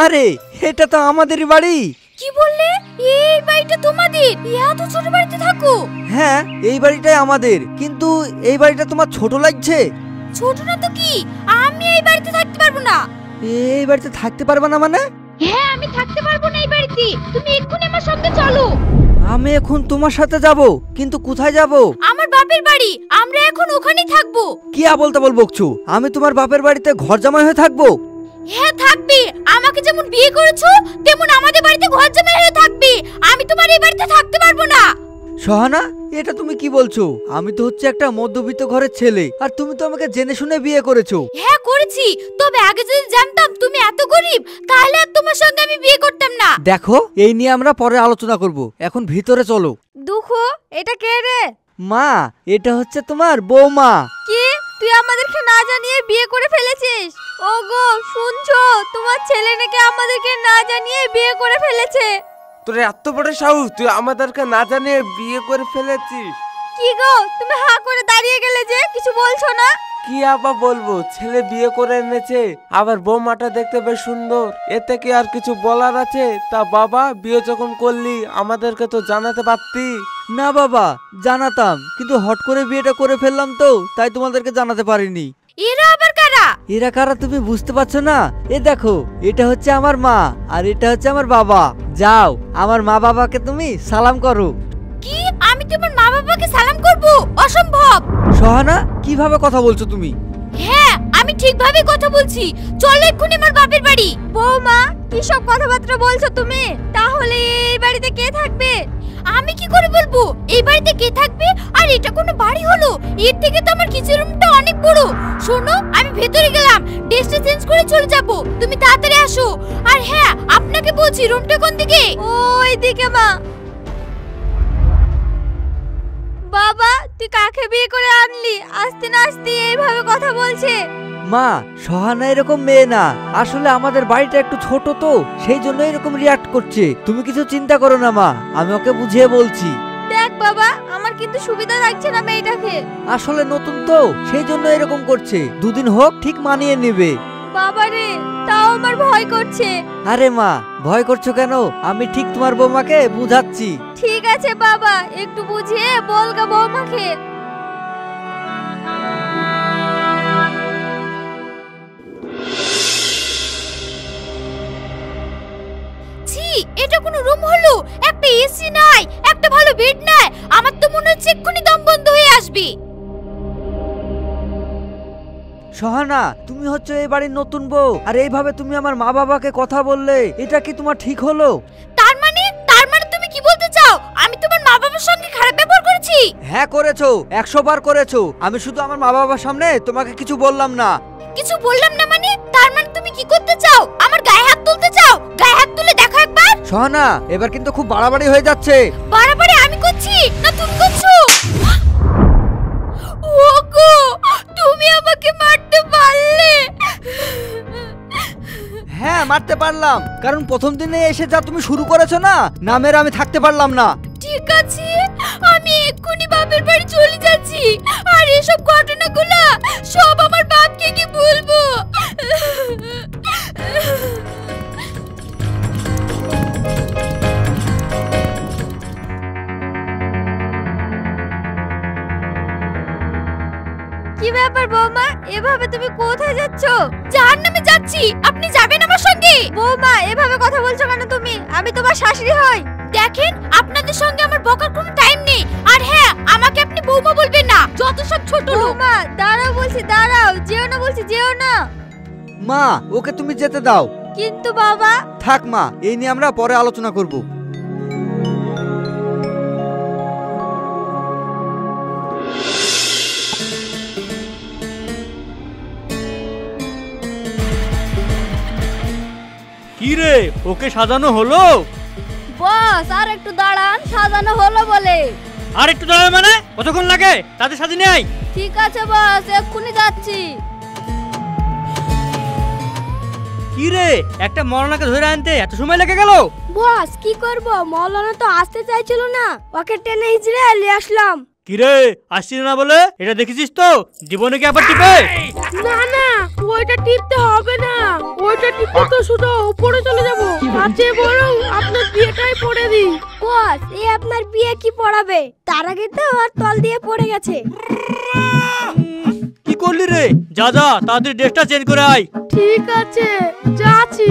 আরে এটা তো আমাদেরই বাড়ি। কি বললে? এই বাড়িটা তোমাদের? এত ছোট বাড়িতে থাকো? হ্যাঁ, এই বাড়িটাই আমাদের, কিন্তু এই বাড়িটা তোমার ছোট লাগছে। ছোট না তো কি, আমি এই বাড়িতে থাকতে পারবো না। এই বাড়িতে থাকতে পারবে না মানে? হ্যাঁ, আমি থাকতে পারবো না এই বাড়িতে। তুমি এক্ষুনি আমার সঙ্গে চলো। আমি এখন তোমার সাথে যাব, কিন্তু কোথায় যাব? আমার বাপের বাড়ি, আমরা এখন ওখানেই থাকবো। কি বলতে বকছো? আমি তোমার বাপের বাড়িতে ঘর জামাই হয়ে থাকবো? হ্যাঁ থাকবে, আমাকে যেমন বিয়ে করেছো তেমন আমাদের বাড়িতে ঘর জামাই হয়ে থাকবে। আমি তোমার এই বাড়িতে থাকতে পারবো না। সোহানা, এটা তুমি কি বলছো? আমি তো হচ্ছে একটা মধ্যবিত্ত ঘরের ছেলে, আর তুমি তো আমাকে জেনে শুনে বিয়ে করেছো। হ্যাঁ করেছি, তবে আগে যদি জানতাম তুমি এত গরিব তাহলে আর তোমার সঙ্গে আমি বিয়ে করতাম না। দেখো, এই নিয়ে আমরা পরে আলোচনা করব, এখন ভিতরে চলো। দুঃখু, এটা কে রে? মা, এটা হচ্ছে তোমার বৌমা। কি, তুই আমাদেরকে না জানিয়ে বিয়ে করে ফেলেছিস? ওগো শুনছো, তোমার ছেলে নাকি আমাদেরকে না জানিয়ে বিয়ে করে ফেলেছে। তোর এত বড় সাহস, তুই আমাদেরকে না জানিয়ে বিয়ে করে ফেলেছিস? কি গো, তুমি হা করে দাঁড়িয়ে গেলে যে, কিছু বলছো না? কি আবার বলবো, ছেলে বিয়ে করে এনেছে, আবার বৌমাটা দেখতে বেশ সুন্দর, এতে কি আর কিছু বলার আছে? তা বাবা, বিয়ে যখন করলি আমাদেরকে তো জানাতে পারতি। না বাবা, জানাতাম, কিন্তু হট করে বিয়েটা করে ফেললাম তো, তাই তোমাদেরকে জানাতে পারিনি। এরা আবার কারা? এরা কারা তুমি বুঝতে পারছো না? এ দেখো, এটা হচ্ছে আমার মা, আর এটা হচ্ছে আমার বাবা। যাও, আমার মা বাবাকে তুমি সালাম করো। কি, আমি তোমার মা বাবাকে সালাম করব? অসম্ভব। সোহানা, কিভাবে কথা বলছো তুমি? হ্যাঁ, আমি ঠিকভাবে কথা বলছি। চলো এক্ষুনি আমার বাপের বাড়ি। বৌমা, কি সব কথাবার্তা বলছো তুমি? তাহলে এই বাড়িতে কে থাকবে? আমি কি করে বলবো এই বাড়িতে কে থাকবে? আর এটা কোনো বাড়ি হলো? এর থেকে তো আমার কিচেন রুমটা অনেক বড়। শোনো, আমি ভেতরে গেলাম, ড্রেসটা চেঞ্জ করে চলে যাব, তুমি তাড়াতাড়ি আসো। আর হ্যাঁ, আপনাকে বলছি, রুমটা কোন দিকে? ওই দিকে মা। বাবা, তুই কাকে বিয়ে করে আনলি? আস্তে না আস্তে এইভাবে কথা বলছে। মা, সোহানা এরকম মেয়ে না, আসলে আমাদের বাড়িটা একটু ছোট তো, সেই জন্য এরকম রিয়াক্ট করছে। তুমি কিছু চিন্তা করো না মা, আমি ওকে বুঝিয়ে বলছি। দেখ বাবা, আমার কিন্তু সুবিধা লাগছে না মেয়েটাকে। আসলে নতুন তো, সেই জন্য এরকম করছে, দুদিন হোক ঠিক মানিয়ে নেবে। বাবারে, তাও আমার ভয় করছে। আরে মা, ভয় করছো কেন? আমি ঠিক তোমার বৌমাকে বুঝাচ্ছি। ঠিক আছে বাবা, একটু বুঝিয়ে বলগা বৌমাকে। ছি, এটা কোনো রুম হলো? একটা এসি নাই, একটা ভালো বেড নাই। আমার তো মনে হচ্ছে এক্ষুনি দম বন্ধ হয়ে আসবে। সোহানা, তুমি হচ্ছে এই বাড়ির নতুন বউ, আর এইভাবে তুমি আমার মা বাবাকে কথা বললে, এটা কি তোমার ঠিক হলো? তার মানে তুমি কি বলতে চাও আমি তোমার মা বাবার সঙ্গে খারাপ ব্যবহার করেছি? হ্যাঁ করেছো, 100 বার করেছো। আমি শুধু আমার মা বাবার সামনে তোমাকে কিছু বললাম না। কিছু বললাম না মানে? তার মানে তুমি কি করতে চাও? আমার গায়ে হাত তুলতে চাও? গায়ে হাত তুলে দেখো একবার। সোহানা, এবার কিন্তু খুব বাড়াবাড়ি হয়ে যাচ্ছে। বাড়াবাড়ি আমি করছি না তুমি করছো? ওগো, তুমি আমাকে মারতে পারলে? হ্যাঁ, মারতে পারলাম, কারণ প্রথম দিনে এসে যা তুমি শুরু করেছো না, নামের আমি থাকতে পারলাম না। ঠিক আছে, আমি এক্ষুনি বাপের বাড়ি চলে যাচ্ছি, আর এসব ঘটনাগুলো সব আমার বাপকে কি বলবো? কি ব্যাপার বৌমা, এভাবে তুমি কোথায় যাচ্ছ? জাহান্নামে যাচ্ছি। আপনি যাবেন আমার সঙ্গে? বৌমা, এভাবে কথা বলছো কেন তুমি? আমি তোমার শাশুড়ি হই। দেখেন, আপনাদের সঙ্গে আমার বকার কোনো টাইম নেই। আর হ্যাঁ, আমাকে আপনি বৌমা বলবেন না, যত সব ছোট লোক। বৌমা দাঁড়াও বলছি, দাঁড়াও, যেও না বলছি, যেও না। মা, ওকে তুমি যেতে দাও। কিন্তু বাবা। থাক মা, এই নিয়ে আমরা পরে আলোচনা করব। কি রে, ওকে সাজানো হলো? বস, আর একটু দাঁড়ান, সাজানো হলো বলে। আর একটু দাঁড়াবে মানে? কতক্ষণ লাগে? তাতে সাজিয়ে নেই। ঠিক আছে বস, এক্ষুনি যাচ্ছি। কি রে, একটা মরনাকে ধরে আনতে এত সময় লেগে গেল? বস, কি করব, মৌলানা তো আসতে চাইছিল না, ওকে টেনে হিজড়ে নিয়ে আসলাম। কি রে, আসছিস না বলে? এটা দেখেছিস তো জীবনে কি আবার টিপে? না না, ওইটা টিপতে হবে না, ওইটা টিপে তো শুধু উপরে চলে যাব। আছে বরং আপনার বিয়েটাই পড়ে দিই। বস, এ আপনার বিয়ে কি পড়াবে? তার আগে তো আর তল দিয়ে পড়ে গেছে। কি করলি রে? যা যা তাড়াতাড়ি ড্রেসটা চেঞ্জ করে আয়। ঠিক আছে, যাচ্ছি।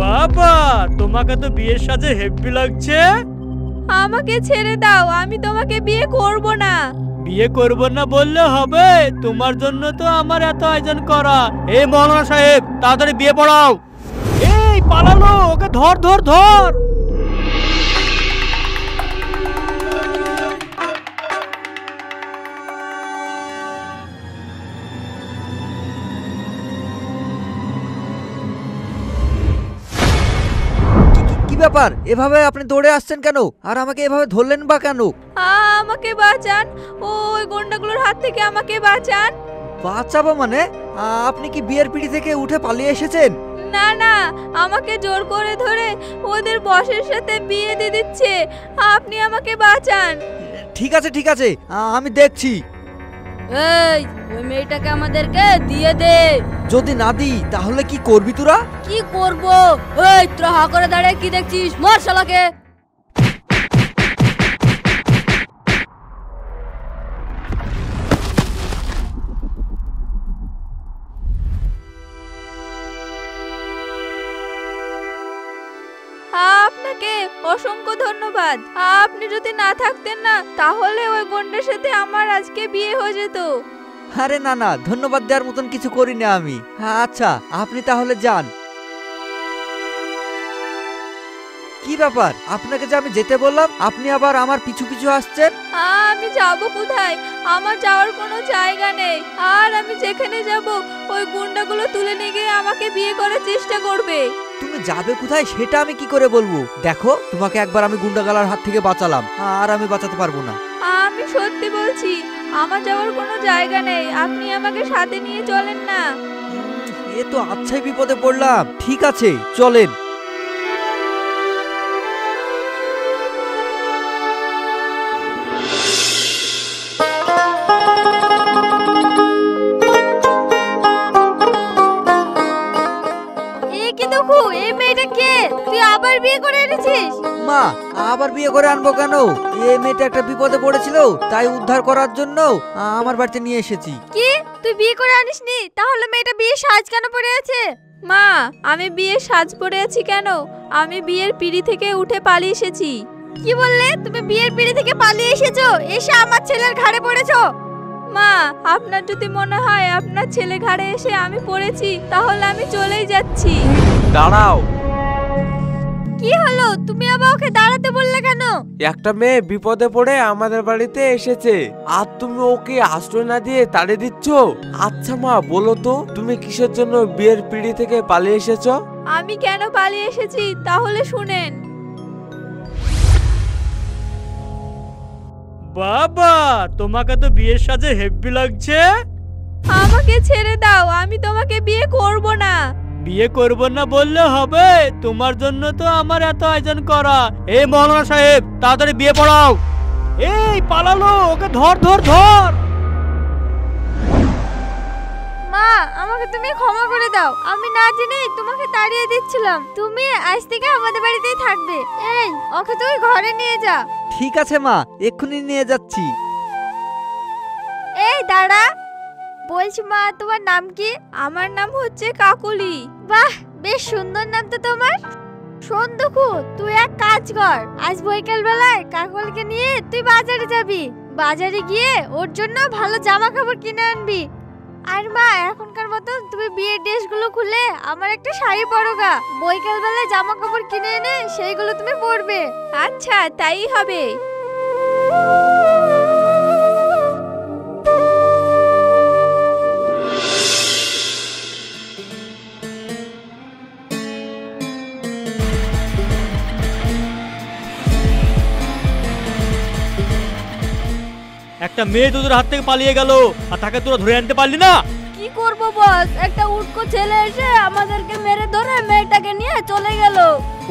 বাবা, তোমাকে তো বিয়ের সাজে হেভি লাগছে। আমাকে ছেড়ে দাও, আমি তোমাকে বিয়ে করব না। বিয়ে করব না বললে হবে? তোমার জন্য তো আমার এত আয়োজন করা। এই মৌলানা সাহেব, তাড়াতাড়ি বিয়ে পড়াও। এই পালালো, ওকে ধর ধর ধর। কি ব্যাপার, এভাবে আপনি দৌড়ে আসছেন কেন? আর আমাকে এভাবে ধরলেন বা কেন? আমাকে বাঁচান, ওই গুন্ডাগুলোর হাত থেকে আমাকে বাঁচান। বাঁচাবো মানে? আপনি কি বিয়ের পিড়ি থেকে উঠে পালিয়ে এসেছেন? না না, আমাকে জোর করে ধরে ওদের বসের সাথে বিয়ে দিয়ে দিচ্ছে। আপনি আমাকে বাঁচান। ঠিক আছে ঠিক আছে, আমি দেখছি। এই, ওই মেয়েটাকে আমাদেরকে দিয়ে দে। যদি না দিই তাহলে কি করবি তোরা? কি করব? এই, তোরা হা করে দাঁড়িয়ে কি দেখছিস? মার শালাকে। আপনাকে অসংখ্য ধন্যবাদ। আপনি যদি না থাকতেন না, তাহলে ওই গুন্ডার সাথে আমার আজকে বিয়ে হয়ে যেত। আরে না না, ধন্যবাদ দেওয়ার মতন কিছু করিনি আমি। আচ্ছা, আপনি তাহলে যান। কি ব্যাপার, আপনাকে যে আমি যেতে বললাম আপনি আবার আমার পিছু পিছু আসছেন? আমি যাব কোথায়? আমার যাওয়ার কোনো জায়গা নেই। আর আমি যেখানে যাব ওই গুন্ডাগুলো তুলে নিয়ে গিয়ে আমাকে বিয়ে করার চেষ্টা করবে। তুমি যাবে কোথায় সেটা আমি কি করে বলবো? দেখো, তোমাকে একবার আমি গুন্ডাগালার হাত থেকে বাঁচালাম, আর আমি বাঁচাতে পারবো না। আমি সত্যি বলছি, আমার যাওয়ার কোনো জায়গা নেই। আপনি আমাকে সাথে নিয়ে চলেন না। এ তো আচ্ছাই বিপদে পড়লাম। ঠিক আছে, চলেন। এই মেয়েটা কে? তুই আবার বিয়ে করে এনেছিস? মা, আবার বিয়ে করে আনবো কেন? এই মেয়েটা একটা বিপদে পড়েছিল, তাই উদ্ধার করার জন্য আমার বাড়িতে নিয়ে এসেছি। কি, তুই বিয়ে করে আনিসনি? তাহলে মেয়েটা বিয়ে সাজ কেন পরে আছে? মা, আমি বিয়ে সাজ পরে আছি কেন? আমি বিয়ের পিঁড়ি থেকে উঠে পালিয়ে এসেছি। কি বললে? তুমি বিয়ের পিঁড়ি থেকে পালিয়ে এসেছো, এসে আমার ছেলের ঘাড়ে পড়েছো? মা, আপনার যদি মনে হয় আপনার ছেলে ঘাড়ে এসে আমি পড়েছি, তাহলে আমি চলেই যাচ্ছি। দাঁড়াও। কি হলো? তুমি আবার ওকে দাঁড়াতে বললে কেন? একটা মেয়ে বিপদে পড়ে আমাদের বাড়িতে এসেছে, আর তুমি ওকে আশ্রয় না দিয়ে তাড়িয়ে দিচ্ছ? আচ্ছা মা, বলো তো তুমি কিসের জন্য বিয়ের পিঁড়ি থেকে পালিয়ে এসেছো? আমি কেন পালিয়ে এসেছি তাহলে শুনেন। বাবা, তোমাকে তো বিয়ের সাজে হেভি লাগছে। আমাকে ছেড়ে দাও, আমি তোমাকে বিয়ে করব না। বিয়ে করব না বললে হবে? তোমার জন্য তো আমার এত আয়োজন করা। এই মৌলানা সাহেব, তাড়াতাড়ি বিয়ে পড়াও। এই পালালো, ওকে ধর ধর ধর। মা, আমাকে তুমি ক্ষমা করে দাও। আমি না জেনে তোমাকে তাড়িয়ে দিচ্ছিলাম। তুমি আজ থেকে আমাদের বাড়িতেই থাকবে। এই, ওকে তুই ঘরে নিয়ে যা। ঠিক আছে মা, এক্ষুনি নিয়ে যাচ্ছি। এই দাঁড়া, বলছি মা, তোমার নাম কি? আমার নাম হচ্ছে কাকুলি। বাহ, বেশ সুন্দর নাম তো তোমার। শোন দুঃখু, তুই এক কাজ কর, আজ বিকেল বেলায় কাকুলিকে নিয়ে তুই বাজারে যাবি। বাজারে গিয়ে ওর জন্য ভালো জামা কাপড় কিনে আনবি। আর মা, এখনকার মতো তুমি বিয়ের ড্রেসগুলো খুলে আমার একটা শাড়ি পরো গা। বিকেল বেলায় জামা কাপড় কিনে এনে সেইগুলো তুমি পরবে। আচ্ছা, তাই হবে। একটা মেয়ে তোদের হাত থেকে পালিয়ে গেল, আর তাকে তোরা ধরে আনতে পারলি না? কি করব বস, একটা উটকো ছেলে এসে আমাদেরকে মেরে ধরে মেয়েটাকে নিয়ে চলে গেল।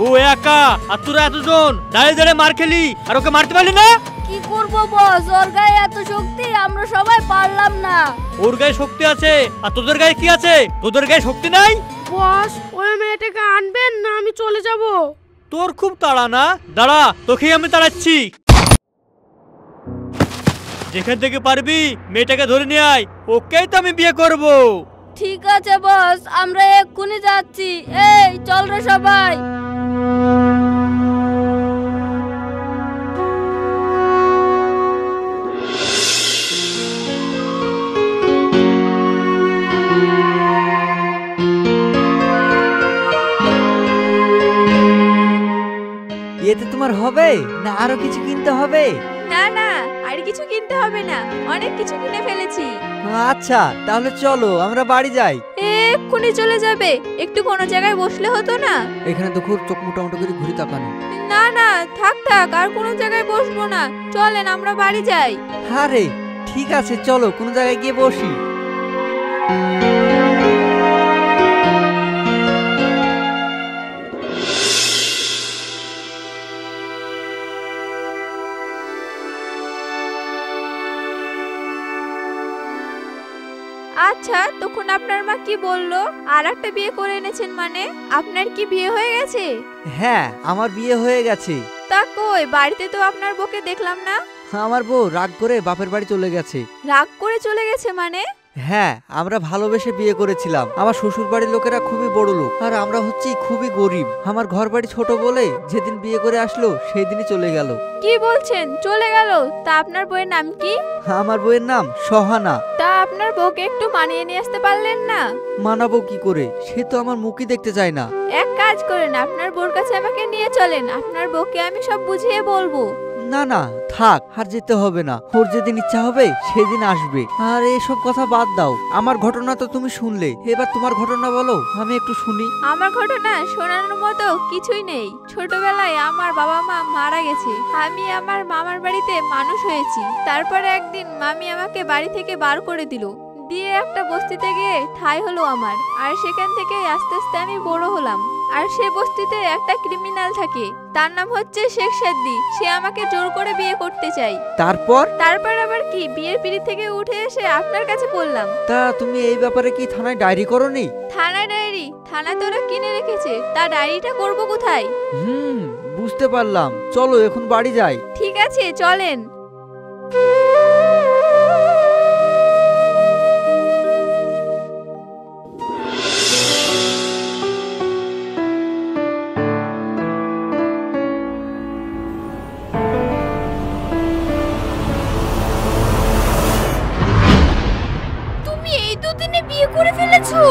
ও একা আর তোরা এতজন দাঁড়িয়ে দাঁড়িয়ে মার খেলি আর ওকে মারতে পারলি না? কি করব বস, ওর গায়ে এত শক্তি আমরা সবাই পারলাম না। ওর গায়ে শক্তি আছে আর তোদের গায়ে কি আছে? তোদের গায়ে শক্তি নাই? বস ওই মেয়েটাকে আনবেন না আমি চলে যাব। তোর খুব তাড়া না? দাঁড়া, তোকেই আমি তাড়াচ্ছি। যেখান থেকে পারবি মেয়েটাকে ধরে নিয়ে আয়, ওকেই তো আমি বিয়ে করব। ঠিক আছে বস, আমরা এক্ষুনি যাচ্ছি। এই চল রে সবাই। এতে তোমার হবে না আরো কিছু কিনতে হবে? না না, আর কিছু কিনতে হবে না, অনেক কিছু কিনে ফেলেছি। আচ্ছা তাহলে চলো আমরা বাড়ি যাই। এক্ষুনি চলে যাবে? একটু কোনো জায়গায় বসলে হতো না? এখানে তো খুব চোখ মোটামুটি করে ঘুরে তাকানো। না না, থাক থাক, আর কোনো জায়গায় বসবো না, চলেন আমরা বাড়ি যাই। আরে ঠিক আছে চলো কোনো জায়গায় গিয়ে বসি। আচ্ছা, তখন আপনার মা কি বললো? আর একটা বিয়ে করে এনেছেন মানে? আপনার কি বিয়ে হয়ে গেছে? হ্যাঁ আমার বিয়ে হয়ে গেছে। তা কই, বাড়িতে তো আপনার বউকে দেখলাম না। আমার বউ রাগ করে বাপের বাড়ি চলে গেছে। রাগ করে চলে গেছে মানে? হ্যাঁ আমরা ভালোবেসে বিয়ে করেছিলাম। আমার শ্বশুর বাড়ির লোকেরা খুবই বড় লোক আর আমরা হচ্ছি খুবই গরিব। আমার ঘর বাড়ি ছোট বলে যেদিন বিয়ে করে আসলো সেই দিনই চলে গেল। কি বলছেন, চলে গেল? তা আপনার বউয়ের নাম কি? আমার বউয়ের নাম সহানা। তা আপনার বউকে একটু মানিয়ে নিয়ে আসতে পারলেন না? মানাবো কি করে, সে তো আমার মুখই দেখতে চায় না। এক কাজ করেন, আপনার বউর কাছে আমাকে নিয়ে চলেন, আপনার বউকে আমি সব বুঝিয়ে বলবো। না না থাক, আর যেতে হবে না। ওর যেদিন ইচ্ছা হবে সেদিন আসবে। আর এসব কথা বাদ দাও, আমার ঘটনা তো তুমি শুনলে, এবার তোমার ঘটনা বলো, আমি একটু শুনি। আমার ঘটনা শোনানোর মতো কিছুই নেই। ছোটবেলায় আমার বাবা মা মারা গেছে, আমি আমার মামার বাড়িতে মানুষ হয়েছি। তারপরে একদিন মামি আমাকে বাড়ি থেকে বার করে দিল, দিয়ে একটা বস্তিতে গিয়ে ঠাঁই হলো আমার। আর সেখান থেকে আস্তে আস্তে আমি বড় হলাম। আর সে বস্তিতে একটা ক্রিমিনাল থাকে, তার নাম হচ্ছে শেখ সাদ্দি। সে আমাকে জোর করে বিয়ে করতে চাই। তারপর আবার কি, বিয়ের পিড়ি থেকে উঠে এসে আপনার কাছে পড়লাম। তা তুমি এই ব্যাপারে কি থানায় ডায়েরি করোনি? থানায় ডায়েরি? থানা তো ওরা কিনে রেখেছে, তা ডায়েরিটা করবো কোথায়? বুঝতে পারলাম, চলো এখন বাড়ি যাই। ঠিক আছে চলেন। তুমি এই দুদিনে বিয়ে করে ফেলেছো?